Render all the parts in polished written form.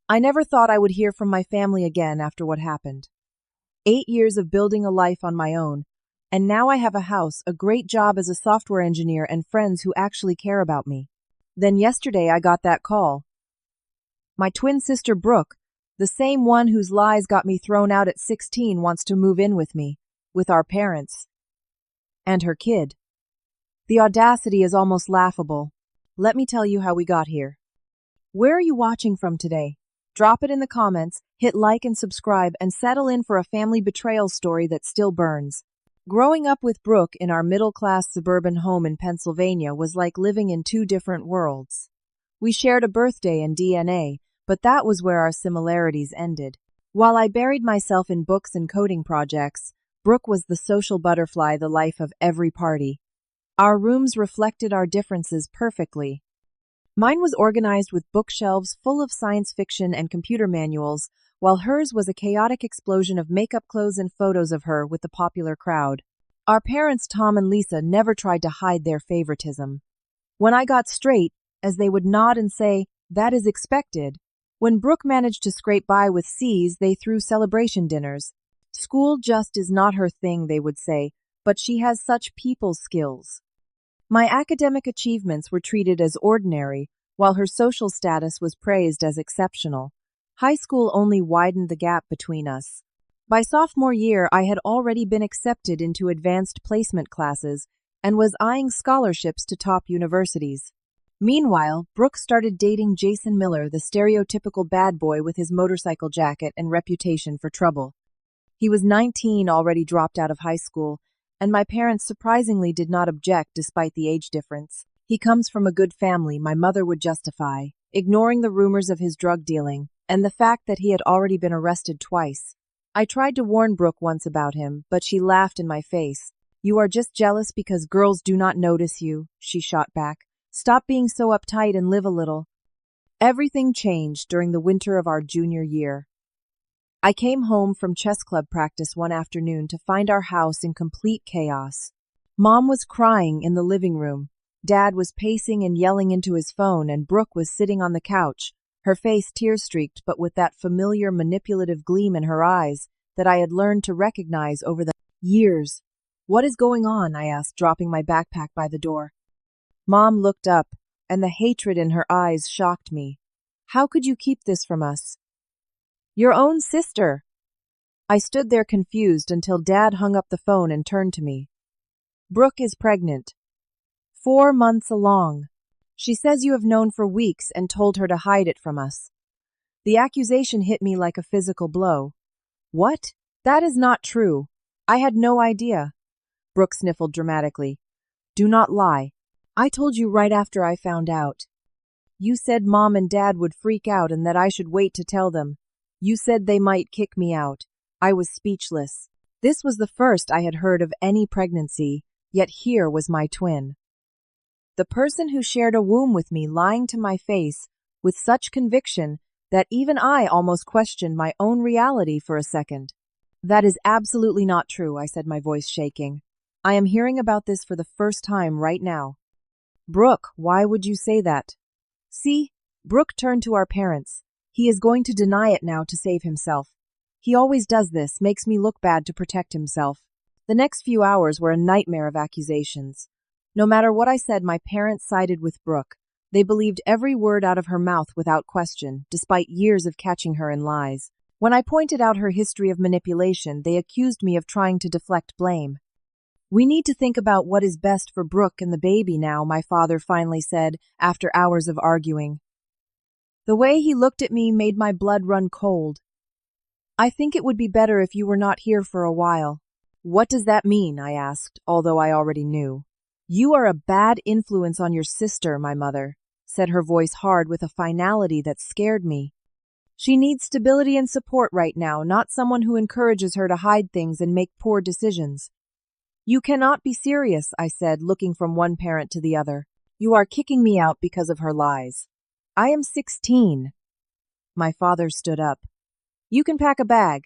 I never thought I would hear from my family again after what happened. 8 years of building a life on my own, and now I have a house, a great job as a software engineer, and friends who actually care about me. Then yesterday I got that call. My twin sister Brooke, the same one whose lies got me thrown out at 16, wants to move in with me, with our parents, and her kid. The audacity is almost laughable. Let me tell you how we got here. Where are you watching from today? Drop it in the comments, hit like and subscribe, and settle in for a family betrayal story that still burns. Growing up with Brooke in our middle-class suburban home in Pennsylvania was like living in two different worlds. We shared a birthday and DNA, but that was where our similarities ended. While I buried myself in books and coding projects, Brooke was the social butterfly, the life of every party. Our rooms reflected our differences perfectly. Mine was organized with bookshelves full of science fiction and computer manuals, while hers was a chaotic explosion of makeup, clothes, and photos of her with the popular crowd. Our parents, Tom and Lisa, never tried to hide their favoritism. When I got straight, as they would nod and say, "That is expected." When Brooke managed to scrape by with C's, they threw celebration dinners. "School just is not her thing," they would say, "but she has such people skills." My academic achievements were treated as ordinary, while her social status was praised as exceptional. High school only widened the gap between us. By sophomore year, I had already been accepted into advanced placement classes and was eyeing scholarships to top universities. Meanwhile, Brooke started dating Jason Miller, the stereotypical bad boy with his motorcycle jacket and reputation for trouble. He was 19, already dropped out of high school, and my parents surprisingly did not object despite the age difference. "He comes from a good family," my mother would justify, ignoring the rumors of his drug dealing and the fact that he had already been arrested twice. I tried to warn Brooke once about him, but she laughed in my face. "You are just jealous because girls do not notice you," she shot back. "Stop being so uptight and live a little." Everything changed during the winter of our junior year. I came home from chess club practice one afternoon to find our house in complete chaos. Mom was crying in the living room. Dad was pacing and yelling into his phone, and Brooke was sitting on the couch, her face tear-streaked but with that familiar manipulative gleam in her eyes that I had learned to recognize over the years. "What is going on?" I asked, dropping my backpack by the door. Mom looked up, and the hatred in her eyes shocked me. "How could you keep this from us?" "Your own sister." I stood there confused until Dad hung up the phone and turned to me. "Brooke is pregnant. 4 months along. She says you have known for weeks and told her to hide it from us." The accusation hit me like a physical blow. "What? That is not true. I had no idea." Brooke sniffled dramatically. "Do not lie. I told you right after I found out. You said Mom and Dad would freak out and that I should wait to tell them. You said they might kick me out." I was speechless. This was the first I had heard of any pregnancy, yet here was my twin. The person who shared a womb with me lying to my face with such conviction that even I almost questioned my own reality for a second. "That is absolutely not true," I said, my voice shaking. "I am hearing about this for the first time right now." "Brooke, why would you say that?" "See?" Brooke turned to our parents. "He is going to deny it now to save himself. He always does this, makes me look bad to protect himself." The next few hours were a nightmare of accusations. No matter what I said, my parents sided with Brooke. They believed every word out of her mouth without question, despite years of catching her in lies. When I pointed out her history of manipulation, they accused me of trying to deflect blame. "We need to think about what is best for Brooke and the baby now," my father finally said, after hours of arguing. The way he looked at me made my blood run cold. "I think it would be better if you were not here for a while." "What does that mean?" I asked, although I already knew. "You are a bad influence on your sister," my mother said, her voice hard with a finality that scared me. "She needs stability and support right now, not someone who encourages her to hide things and make poor decisions." "You cannot be serious," I said, looking from one parent to the other. "You are kicking me out because of her lies." "I am 16. My father stood up. "You can pack a bag.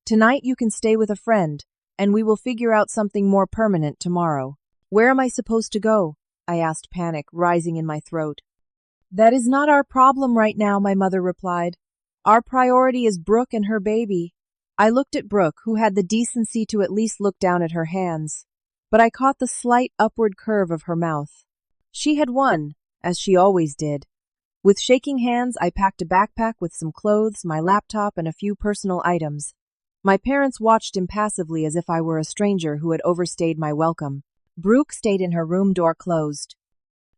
Tonight you can stay with a friend, and we will figure out something more permanent tomorrow." "Where am I supposed to go?" I asked, panic rising in my throat. "That is not our problem right now," my mother replied. Our priority is Brooke and her baby. I looked at Brooke, who had the decency to at least look down at her hands, but I caught the slight upward curve of her mouth. She had won, as she always did. With shaking hands, I packed a backpack with some clothes, my laptop, and a few personal items. My parents watched impassively as if I were a stranger who had overstayed my welcome. Brooke stayed in her room, door closed.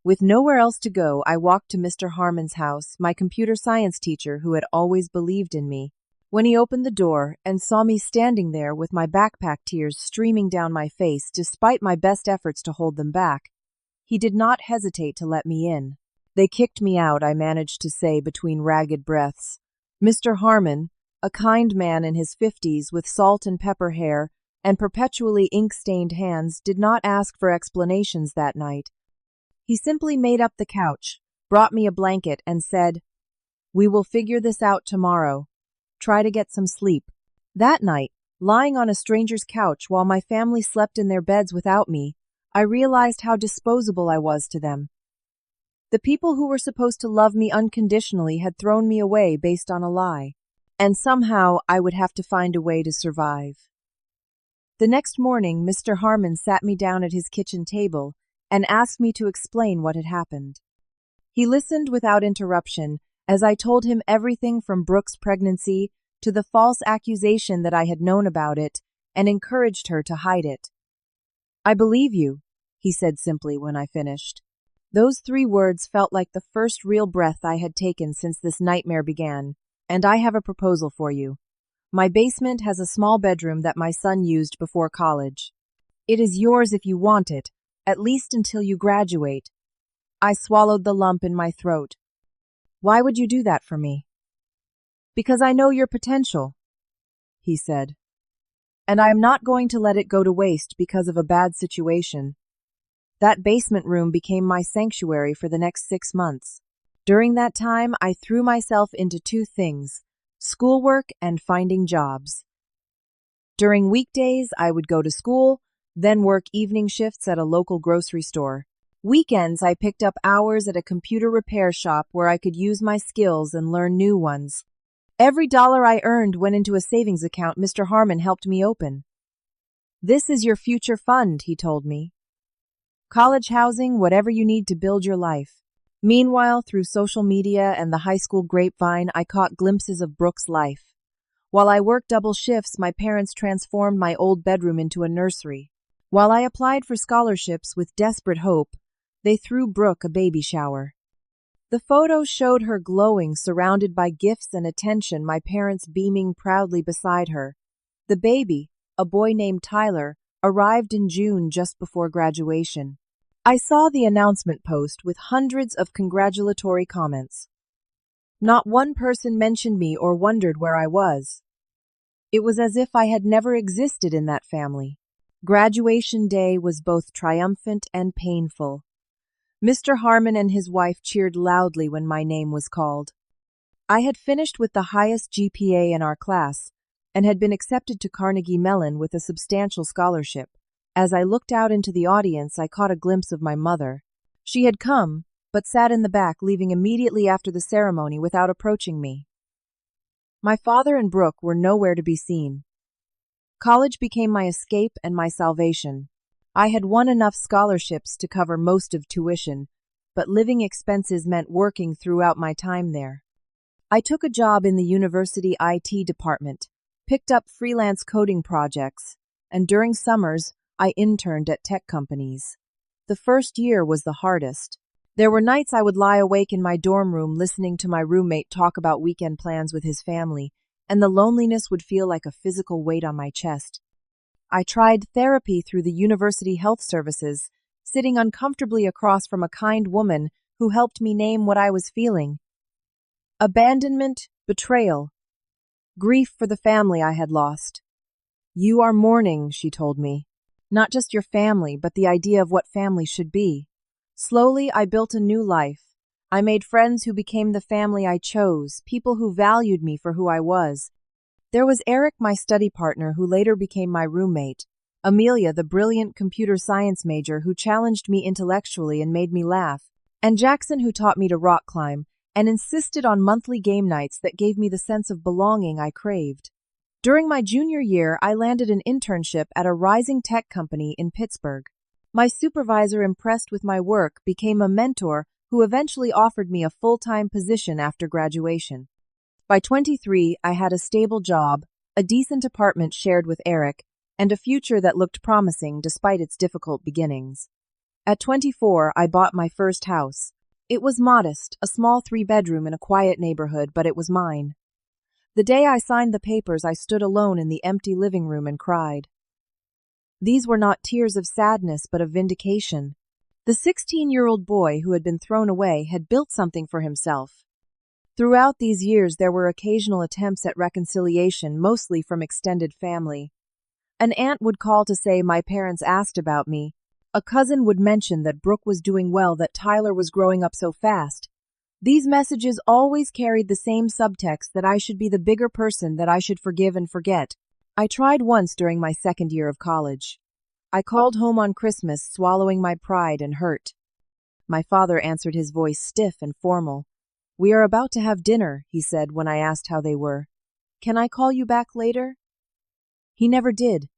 With nowhere else to go, I walked to Mr. Harmon's house, my computer science teacher who had always believed in me. When he opened the door and saw me standing there with my backpack, tears streaming down my face despite my best efforts to hold them back, he did not hesitate to let me in. "They kicked me out," I managed to say between ragged breaths. Mr. Harmon, a kind man in his 50s with salt and pepper hair and perpetually ink-stained hands, did not ask for explanations that night. He simply made up the couch, brought me a blanket, and said, "We will figure this out tomorrow. Try to get some sleep." That night, lying on a stranger's couch while my family slept in their beds without me, I realized how disposable I was to them. The people who were supposed to love me unconditionally had thrown me away based on a lie, and somehow I would have to find a way to survive. The next morning, Mr. Harmon sat me down at his kitchen table and asked me to explain what had happened. He listened without interruption as I told him everything from Brooke's pregnancy to the false accusation that I had known about it and encouraged her to hide it. "I believe you," he said simply when I finished. Those 3 words felt like the first real breath I had taken since this nightmare began. "And I have a proposal for you. My basement has a small bedroom that my son used before college. It is yours if you want it, at least until you graduate." I swallowed the lump in my throat. "Why would you do that for me?" "Because I know your potential," he said. "And I am not going to let it go to waste because of a bad situation." That basement room became my sanctuary for the next 6 months. During that time, I threw myself into 2 things: schoolwork and finding jobs. During weekdays, I would go to school, then work evening shifts at a local grocery store. Weekends, I picked up hours at a computer repair shop where I could use my skills and learn new ones. Every dollar I earned went into a savings account Mr. Harmon helped me open. "This is your future fund," he told me. "College housing, whatever you need to build your life." Meanwhile, through social media and the high school grapevine, I caught glimpses of Brooke's life. While I worked double shifts, my parents transformed my old bedroom into a nursery. While I applied for scholarships with desperate hope, they threw Brooke a baby shower. The photos showed her glowing, surrounded by gifts and attention, my parents beaming proudly beside her. The baby, a boy named Tyler, arrived in June just before graduation. I saw the announcement post with hundreds of congratulatory comments. Not one person mentioned me or wondered where I was. It was as if I had never existed in that family. Graduation day was both triumphant and painful. Mr. Harmon and his wife cheered loudly when my name was called. I had finished with the highest GPA in our class and had been accepted to Carnegie Mellon with a substantial scholarship. As I looked out into the audience, I caught a glimpse of my mother. She had come, but sat in the back, leaving immediately after the ceremony without approaching me. My father and Brooke were nowhere to be seen. College became my escape and my salvation. I had won enough scholarships to cover most of tuition, but living expenses meant working throughout my time there. I took a job in the university IT department, picked up freelance coding projects, and during summers, I interned at tech companies. The first year was the hardest. There were nights I would lie awake in my dorm room listening to my roommate talk about weekend plans with his family, and the loneliness would feel like a physical weight on my chest. I tried therapy through the university health services, sitting uncomfortably across from a kind woman who helped me name what I was feeling. Abandonment, betrayal, grief for the family I had lost. "You are mourning," she told me. "Not just your family, but the idea of what family should be." Slowly, I built a new life. I made friends who became the family I chose, people who valued me for who I was. There was Eric, my study partner, who later became my roommate. Amelia, the brilliant computer science major who challenged me intellectually and made me laugh. And Jackson, who taught me to rock climb, and insisted on monthly game nights that gave me the sense of belonging I craved. During my junior year, I landed an internship at a rising tech company in Pittsburgh. My supervisor, impressed with my work, became a mentor who eventually offered me a full-time position after graduation. By 23, I had a stable job, a decent apartment shared with Eric, and a future that looked promising despite its difficult beginnings. At 24, I bought my first house. It was modest, a small 3-bedroom in a quiet neighborhood, but it was mine. The day I signed the papers, I stood alone in the empty living room and cried. These were not tears of sadness, but of vindication. The 16-year-old boy who had been thrown away had built something for himself. Throughout these years, there were occasional attempts at reconciliation, mostly from extended family. An aunt would call to say my parents asked about me. A cousin would mention that Brooke was doing well, that Tyler was growing up so fast. These messages always carried the same subtext that I should be the bigger person, that I should forgive and forget. I tried once during my second year of college. I called home on Christmas, swallowing my pride and hurt. My father answered, his voice stiff and formal. "We are about to have dinner," he said when I asked how they were. "Can I call you back later?" He never did.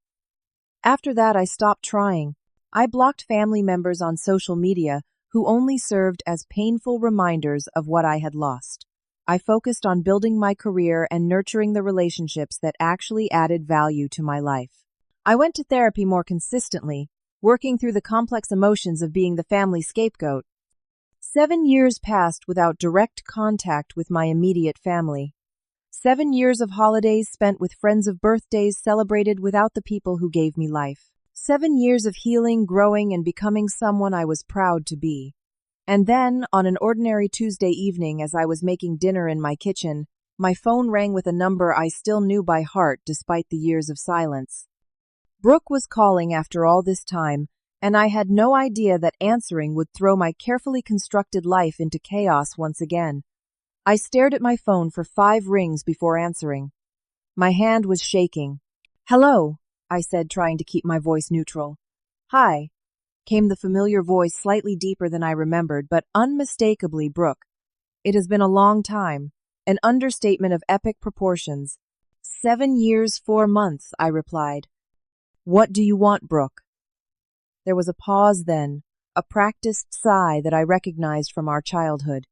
After that, I stopped trying. I blocked family members on social media who only served as painful reminders of what I had lost. I focused on building my career and nurturing the relationships that actually added value to my life. I went to therapy more consistently, working through the complex emotions of being the family scapegoat. 7 years passed without direct contact with my immediate family. 7 years of holidays spent with friends, of birthdays celebrated without the people who gave me life. 7 years of healing, growing, and becoming someone I was proud to be. And then, on an ordinary Tuesday evening, as I was making dinner in my kitchen, my phone rang with a number I still knew by heart despite the years of silence. Brooke was calling after all this time, and I had no idea that answering would throw my carefully constructed life into chaos once again. I stared at my phone for 5 rings before answering. My hand was shaking. "Hello," I said, trying to keep my voice neutral. "Hi," came the familiar voice, slightly deeper than I remembered, but unmistakably Brooke. "It has been a long time," an understatement of epic proportions. 7 years, 4 months, I replied. "What do you want, Brooke?" There was a pause then, a practiced sigh that I recognized from our childhood.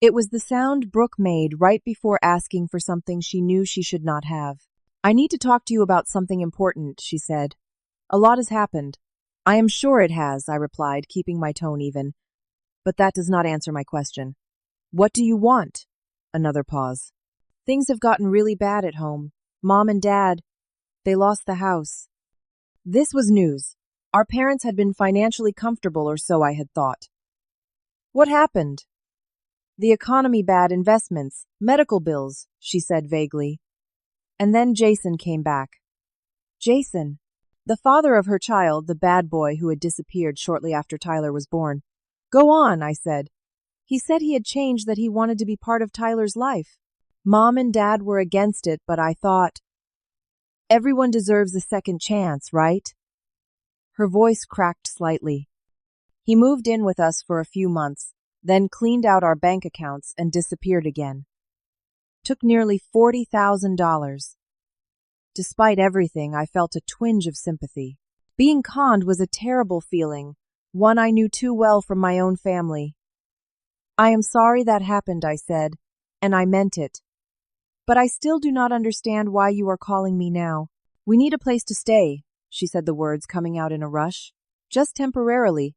It was the sound Brooke made right before asking for something she knew she should not have. "I need to talk to you about something important," she said. "A lot has happened." "I am sure it has," I replied, keeping my tone even. "But that does not answer my question." "What do you want?" Another pause. "Things have gotten really bad at home. Mom and Dad, they lost the house." This was news. Our parents had been financially comfortable, or so I had thought. "What happened?" "The economy bad, investments, medical bills," she said vaguely. And then Jason came back. Jason, the father of her child, the bad boy who had disappeared shortly after Tyler was born. "Go on," I said. "He said he had changed, that he wanted to be part of Tyler's life. Mom and Dad were against it, but I thought, everyone deserves a second chance, right?" Her voice cracked slightly. "He moved in with us for a few months, then cleaned out our bank accounts and disappeared again. Took nearly $40,000. Despite everything, I felt a twinge of sympathy. Being conned was a terrible feeling, one I knew too well from my own family. "I am sorry that happened," I said, and I meant it. "But I still do not understand why you are calling me now." "We need a place to stay," she said, the words coming out in a rush. "Just temporarily.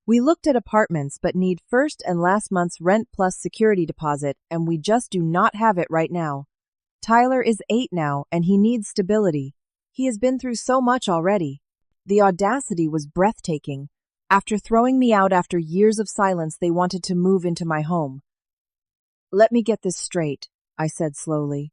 We looked at apartments but need first and last month's rent plus security deposit, and we just do not have it right now. Tyler is 8 now, and he needs stability. He has been through so much already." The audacity was breathtaking. After throwing me out after years of silence, they wanted to move into my home. "Let me get this straight," I said slowly.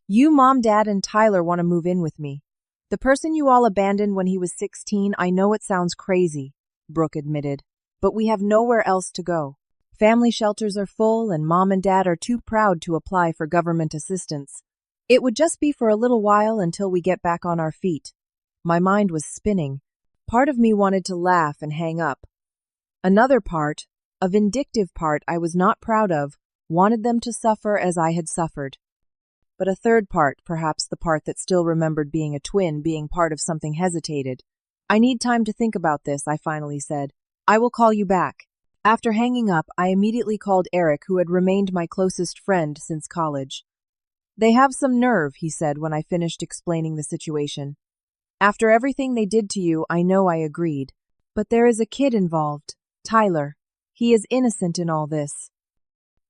"You, Mom, Dad, and Tyler want to move in with me. The person you all abandoned when he was 16, I know it sounds crazy," Brooke admitted, "but we have nowhere else to go. Family shelters are full, and Mom and Dad are too proud to apply for government assistance. It would just be for a little while until we get back on our feet." My mind was spinning. Part of me wanted to laugh and hang up. Another part, A vindictive part I was not proud of, wanted them to suffer as I had suffered. But a third part, perhaps the part that still remembered being a twin, being part of something, hesitated. I need time to think about this, I finally said. I will call you back. After hanging up, I immediately called Eric, who had remained my closest friend since college. They have some nerve, he said when I finished explaining the situation. After everything they did to you, I know, I agreed. But there is a kid involved, Tyler. He is innocent in all this.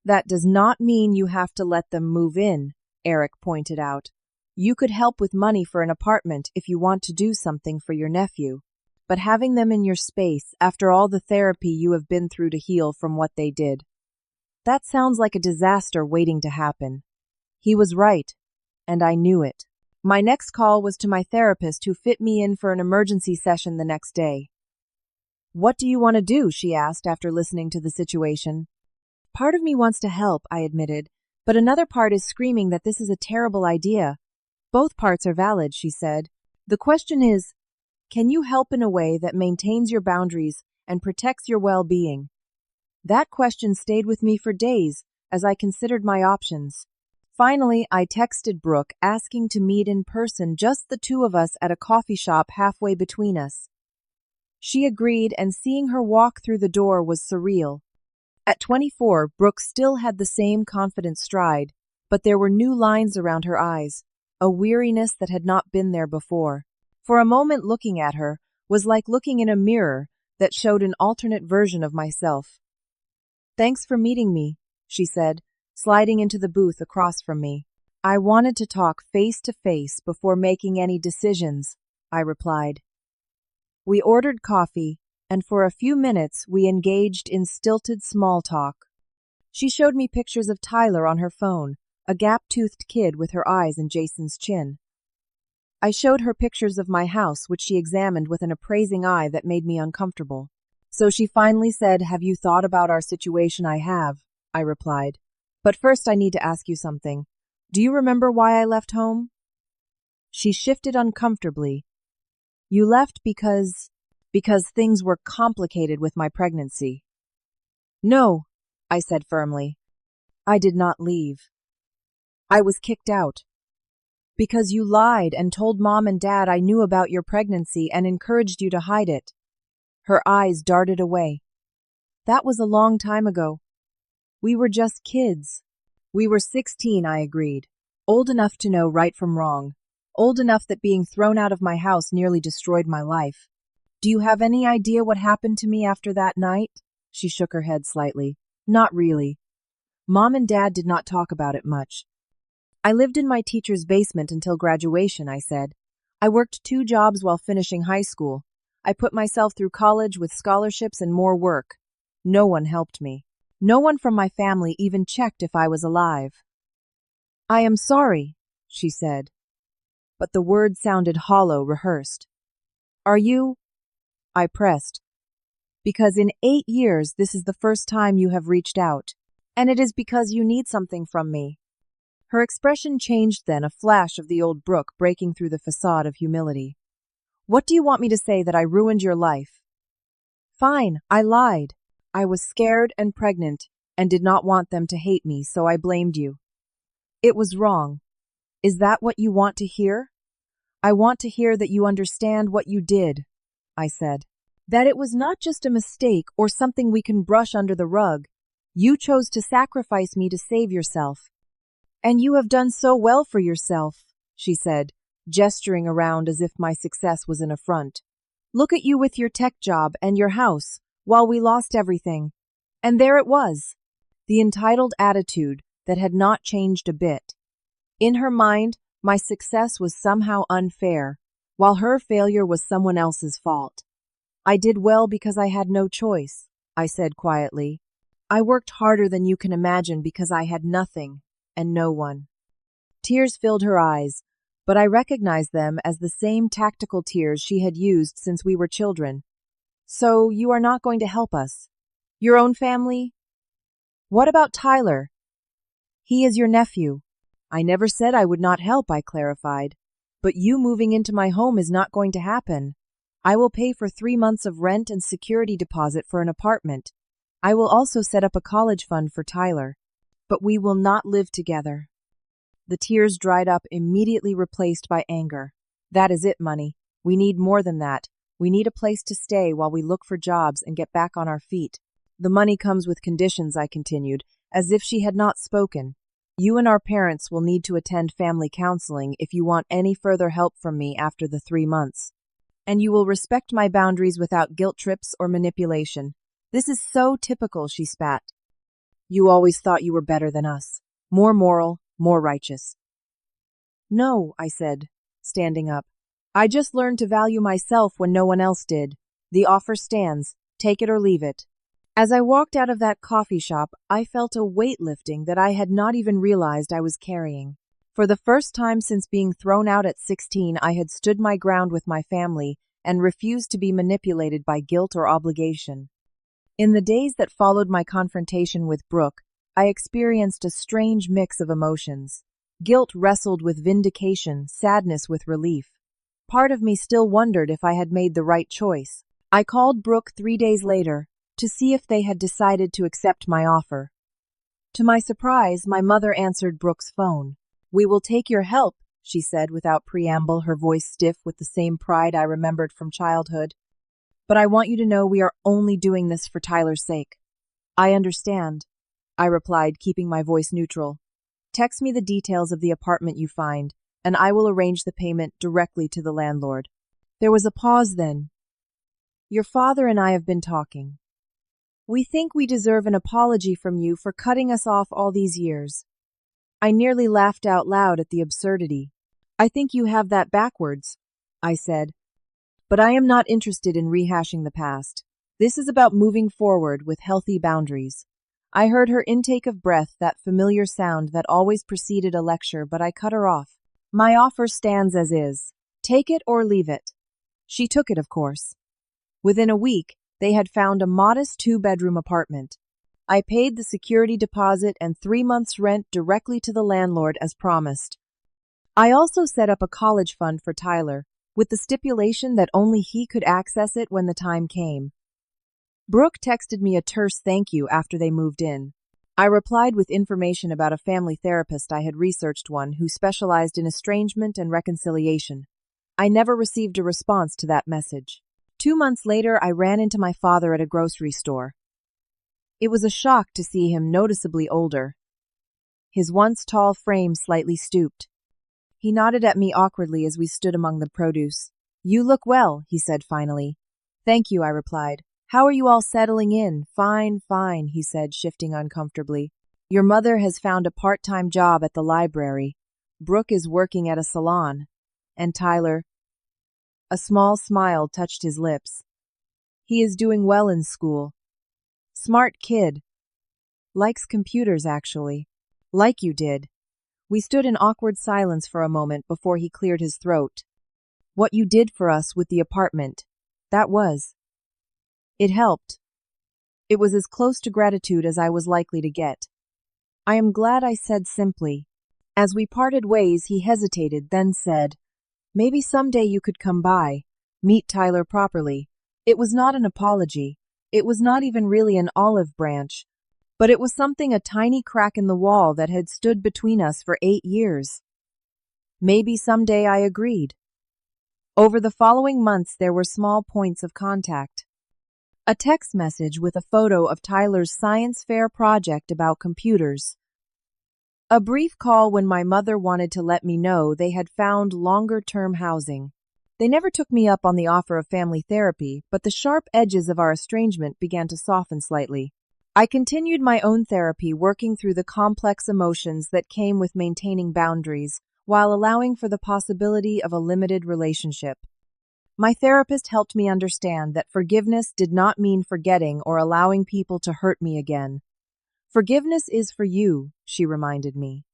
That does not mean you have to let them move in, Eric pointed out. You could help with money for an apartment if you want to do something for your nephew. But having them in your space, after all the therapy you have been through to heal from what they did, that sounds like a disaster waiting to happen. He was right, and I knew it. My next call was to my therapist, who fit me in for an emergency session the next day. What do you want to do? She asked after listening to the situation. Part of me wants to help, I admitted, but another part is screaming that this is a terrible idea. Both parts are valid, she said. The question is, can you help in a way that maintains your boundaries and protects your well-being? That question stayed with me for days as I considered my options. Finally, I texted Brooke asking to meet in person, just the two of us at a coffee shop halfway between us. She agreed, and seeing her walk through the door was surreal. At 24, Brooke still had the same confident stride, but there were new lines around her eyes, a weariness that had not been there before. For a moment, looking at her was like looking in a mirror that showed an alternate version of myself. Thanks for meeting me, she said, sliding into the booth across from me. I wanted to talk face to face before making any decisions, I replied. We ordered coffee, and for a few minutes we engaged in stilted small talk. She showed me pictures of Tyler on her phone, a gap-toothed kid with her eyes in Jason's chin. I showed her pictures of my house, which she examined with an appraising eye that made me uncomfortable. So she finally said, "Have you thought about our situation?" I have, I replied. But first I need to ask you something. Do you remember why I left home? She shifted uncomfortably. You left because things were complicated with my pregnancy. No, I said firmly. I did not leave. I was kicked out. Because you lied and told Mom and Dad I knew about your pregnancy and encouraged you to hide it. Her eyes darted away. That was a long time ago. We were just kids. We were 16, I agreed. Old enough to know right from wrong. Old enough that being thrown out of my house nearly destroyed my life. Do you have any idea what happened to me after that night? She shook her head slightly. Not really. Mom and Dad did not talk about it much. I lived in my teacher's basement until graduation, I said. I worked 2 jobs while finishing high school. I put myself through college with scholarships and more work. No one helped me. No one from my family even checked if I was alive. I am sorry, she said. But the words sounded hollow, rehearsed. Are you? I pressed. Because in 8 years this is the first time you have reached out. And it is because you need something from me. Her expression changed then, a flash of the old Brooke breaking through the facade of humility. What do you want me to say, that I ruined your life? Fine, I lied. I was scared and pregnant and did not want them to hate me, so I blamed you. It was wrong. Is that what you want to hear? I want to hear that you understand what you did, I said. That it was not just a mistake or something we can brush under the rug. You chose to sacrifice me to save yourself. And you have done so well for yourself, she said, gesturing around as if my success was an affront. Look at you with your tech job and your house, while we lost everything. And there it was, the entitled attitude that had not changed a bit. In her mind, my success was somehow unfair, while her failure was someone else's fault. I did well because I had no choice, I said quietly. I worked harder than you can imagine because I had nothing and no one. Tears filled her eyes, but I recognized them as the same tactical tears she had used since we were children. So you are not going to help us? Your own family? What about Tyler? He is your nephew. I never said I would not help, I clarified. But you moving into my home is not going to happen. I will pay for 3 months of rent and security deposit for an apartment. I will also set up a college fund for Tyler. But we will not live together. The tears dried up, immediately replaced by anger. That is it, money. We need more than that. We need a place to stay while we look for jobs and get back on our feet. The money comes with conditions, I continued, as if she had not spoken. You and our parents will need to attend family counseling if you want any further help from me after the 3 months. And you will respect my boundaries without guilt trips or manipulation. This is so typical, she spat. You always thought you were better than us. More moral, more righteous. No, I said, standing up. I just learned to value myself when no one else did. The offer stands. Take it or leave it. As I walked out of that coffee shop, I felt a weight lifting that I had not even realized I was carrying. For the first time since being thrown out at 16, I had stood my ground with my family and refused to be manipulated by guilt or obligation. In the days that followed my confrontation with Brooke, I experienced a strange mix of emotions. Guilt wrestled with vindication, sadness with relief. Part of me still wondered if I had made the right choice. I called Brooke 3 days later to see if they had decided to accept my offer. To my surprise, my mother answered Brooke's phone. We will take your help, she said without preamble, her voice stiff with the same pride I remembered from childhood. But I want you to know we are only doing this for Tyler's sake. I understand, I replied, keeping my voice neutral. Text me the details of the apartment you find, and I will arrange the payment directly to the landlord. There was a pause then. Your father and I have been talking. We think we deserve an apology from you for cutting us off all these years. I nearly laughed out loud at the absurdity. I think you have that backwards, I said. But I am not interested in rehashing the past. This is about moving forward with healthy boundaries. I heard her intake of breath, that familiar sound that always preceded a lecture, but I cut her off. My offer stands as is. Take it or leave it. She took it, of course. Within a week, they had found a modest 2-bedroom apartment. I paid the security deposit and 3 months' rent directly to the landlord as promised. I also set up a college fund for Tyler, with the stipulation that only he could access it when the time came. Brooke texted me a terse thank you after they moved in. I replied with information about a family therapist I had researched, one who specialized in estrangement and reconciliation. I never received a response to that message. 2 months later, I ran into my father at a grocery store. It was a shock to see him noticeably older. His once tall frame slightly stooped. He nodded at me awkwardly as we stood among the produce. You look well, he said finally. Thank you, I replied. How are you all settling in? Fine, fine, he said, shifting uncomfortably. Your mother has found a part-time job at the library. Brooke is working at a salon. And Tyler? A small smile touched his lips. He is doing well in school. Smart kid. Likes computers, actually. Like you did. We stood in awkward silence for a moment before he cleared his throat. What you did for us with the apartment, that was. It helped. It was as close to gratitude as I was likely to get. I am glad, I said simply. As we parted ways, he hesitated, then said, Maybe someday you could come by, meet Tyler properly. It was not an apology. It was not even really an olive branch. But it was something, a tiny crack in the wall that had stood between us for 8 years. Maybe someday, I agreed. Over the following months, there were small points of contact. A text message with a photo of Tyler's science fair project about computers. A brief call when my mother wanted to let me know they had found longer-term housing. They never took me up on the offer of family therapy, but the sharp edges of our estrangement began to soften slightly. I continued my own therapy, working through the complex emotions that came with maintaining boundaries, while allowing for the possibility of a limited relationship. My therapist helped me understand that forgiveness did not mean forgetting or allowing people to hurt me again. Forgiveness is for you, she reminded me.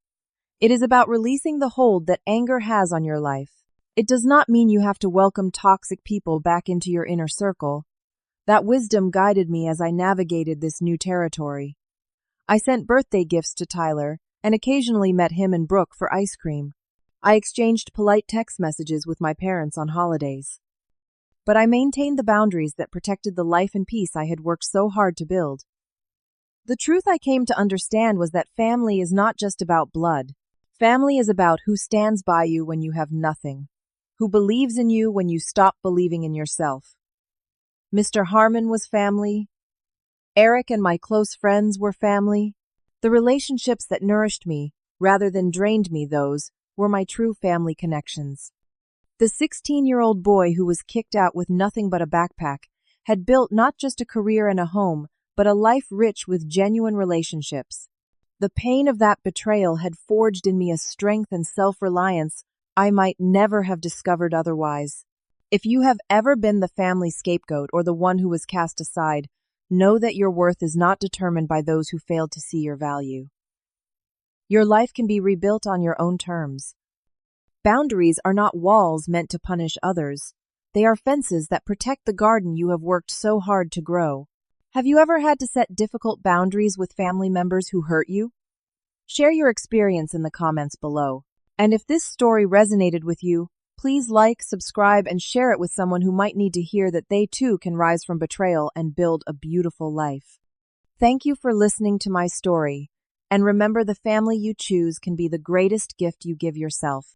It is about releasing the hold that anger has on your life. It does not mean you have to welcome toxic people back into your inner circle. That wisdom guided me as I navigated this new territory. I sent birthday gifts to Tyler and occasionally met him and Brooke for ice cream. I exchanged polite text messages with my parents on holidays. But I maintained the boundaries that protected the life and peace I had worked so hard to build. The truth I came to understand was that family is not just about blood. Family is about who stands by you when you have nothing, who believes in you when you stop believing in yourself. Mr. Harmon was family. Eric and my close friends were family. The relationships that nourished me, rather than drained me, those were my true family connections. The 16-year-old boy who was kicked out with nothing but a backpack had built not just a career and a home, but a life rich with genuine relationships. The pain of that betrayal had forged in me a strength and self-reliance I might never have discovered otherwise. If you have ever been the family scapegoat or the one who was cast aside, know that your worth is not determined by those who failed to see your value. Your life can be rebuilt on your own terms. Boundaries are not walls meant to punish others. They are fences that protect the garden you have worked so hard to grow. Have you ever had to set difficult boundaries with family members who hurt you? Share your experience in the comments below. And if this story resonated with you, please like, subscribe, and share it with someone who might need to hear that they too can rise from betrayal and build a beautiful life. Thank you for listening to my story. And remember, the family you choose can be the greatest gift you give yourself.